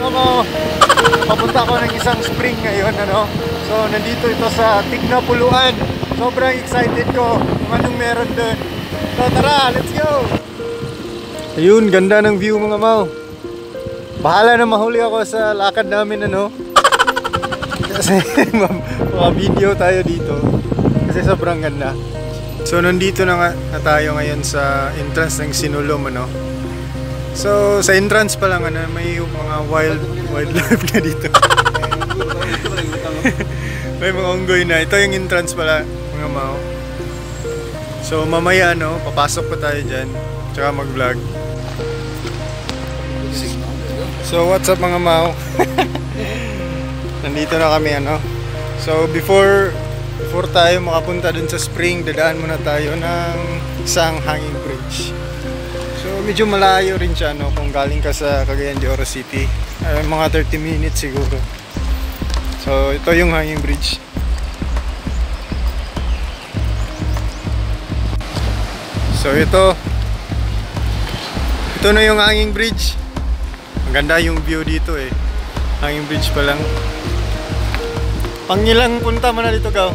mga mo, papunta ako ng isang spring ngayon, ano. So nandito ito sa Tignapuloan. Sobrang excited ko kung anong meron doon. So tara, let's go! Ayun, ganda ng view mga mau. Bahala na mahuli ako sa lakad namin, ano. Kasi video tayo dito. Kasi sobrang ganda. So nandito na tayo ngayon sa entrance ng Sinulom, ano. So sa entrance pa lang, ano, may mga wildlife na dito. May mga unggoy na. Ito yung entrance pala, mga mau. So mamaya, ano, papasok pa tayo dyan. Tsaka mag-vlog. So what's up mga mau? Nandito na kami, ano. So before tayo makapunta dun sa spring, dadaan muna tayo ng isang hanging bridge. So medyo malayo rin siya, no, kung galing ka sa Cagayan de Oro City. Mga 30 minutes siguro. So ito yung hanging bridge. So ito na yung hanging bridge. Ang ganda yung view dito eh. Hanging bridge pa lang. Pangilang punta mo na dito, Gaw?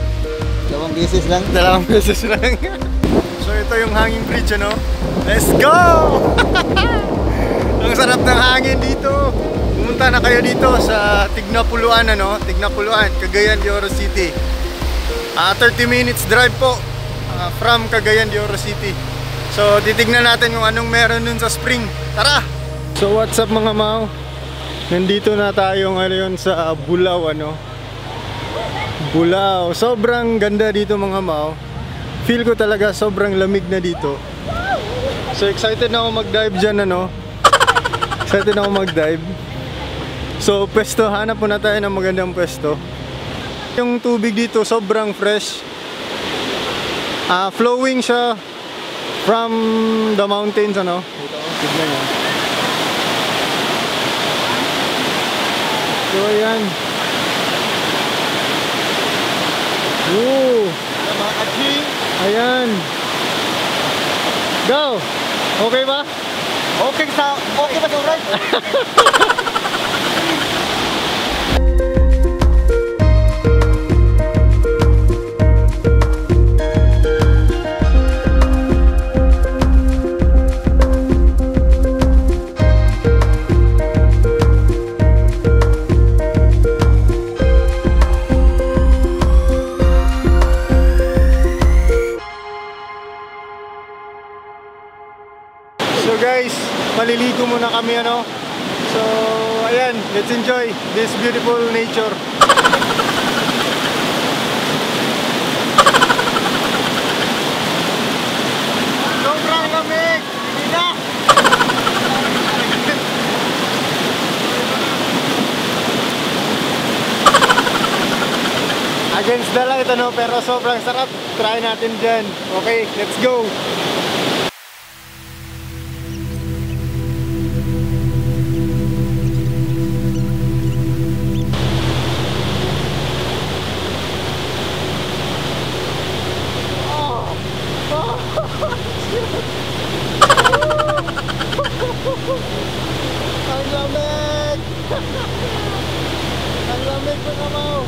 2 beses lang. 2 beses lang. So ito yung hanging bridge, ano. Let's go! Ang sarap ng hangin dito. Pumunta na kayo dito sa Tignapuloan, ano. Tignapuloan, Cagayan de Oro City. 30 minutes drive po from Cagayan de Oro City. So titignan natin kung anong meron dun sa spring. Tara! So what's up mga mau? Nandito na tayo ngayon sa Bulao, ano. Bulao. Sobrang ganda dito mga mau. Feel ko talaga sobrang lamig na dito. So excited na ako mag-dive dyan, ano. Excited na ako mag-dive. So pwesto, hanap po na tayo ng magandang pwesto. Yung tubig dito sobrang fresh. Flowing siya from the mountains, ano. Tignan nyo. So ayan. Woo! Ayan. Go! Okay ba? Okay ba sa oras? So guys, maliligo muna kami, ano. So ayan, let's enjoy this beautiful nature. Sobrang lamig! Hindi na! Against the light, ano, pero sobrang sarap. Try natin dyan. Okay, let's go! Ang lamig! Ang lamig po na mau!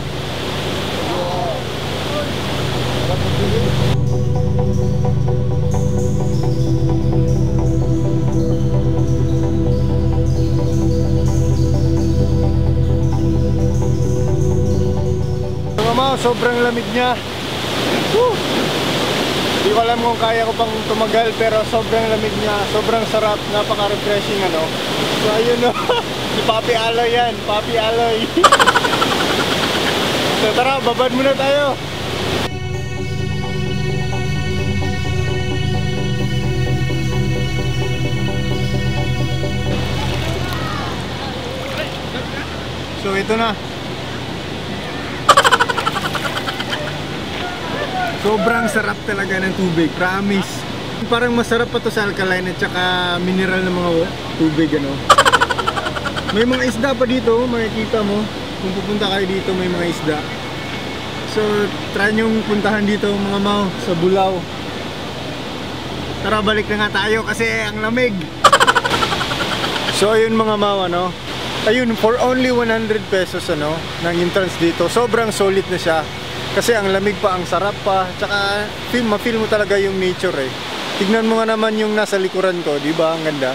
Mga mau, sobrang lamig niya. Woo! Hindi ko alam kung kaya ko pang tumagal, pero sobrang lamig niya, sobrang sarap, napaka-refreshing, ano. So ayun, no. Si Papi Aloy yan, Papi Aloy. So tara, babad muna tayo. So ito na. Sobrang sarap talaga ng tubig, promise. Parang masarap pa to sa alkaline at saka mineral na mga tubig, ano. May mga isda pa dito, makikita mo. Kung pupunta kayo dito, may mga isda. So try nyong puntahan dito mga mau sa Bulao. Tara, balik na nga tayo kasi ang lamig. So ayun mga mau, ano, Ayun, for only 100 pesos ano, ng entrance dito, sobrang solid na siya. Kasi ang lamig pa, ang sarap pa, tsaka ma-feel mo talaga yung nature eh. Tignan mo nga naman yung nasa likuran ko, di ba? Ang ganda.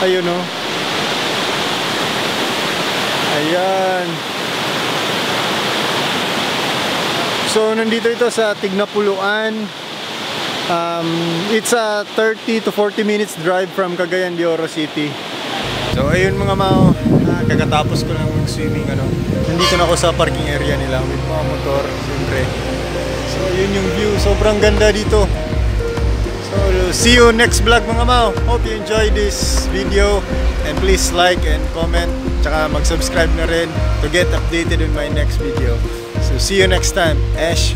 Ayun oh. Ayan. So nandito ito sa Tignapuluan. It's a 30 to 40 minutes drive from Cagayan de Oro City. So ayun mga mao, kakatapos ko lang mag-swimming ano. Nandito na ako sa parking area nila with mga motor, siyempre. So yun yung view, sobrang ganda dito. So see you next vlog mga mao. Hope you enjoyed this video and please like and comment, tsaka mag-subscribe na rin to get updated in my next video. So see you next time. Ash.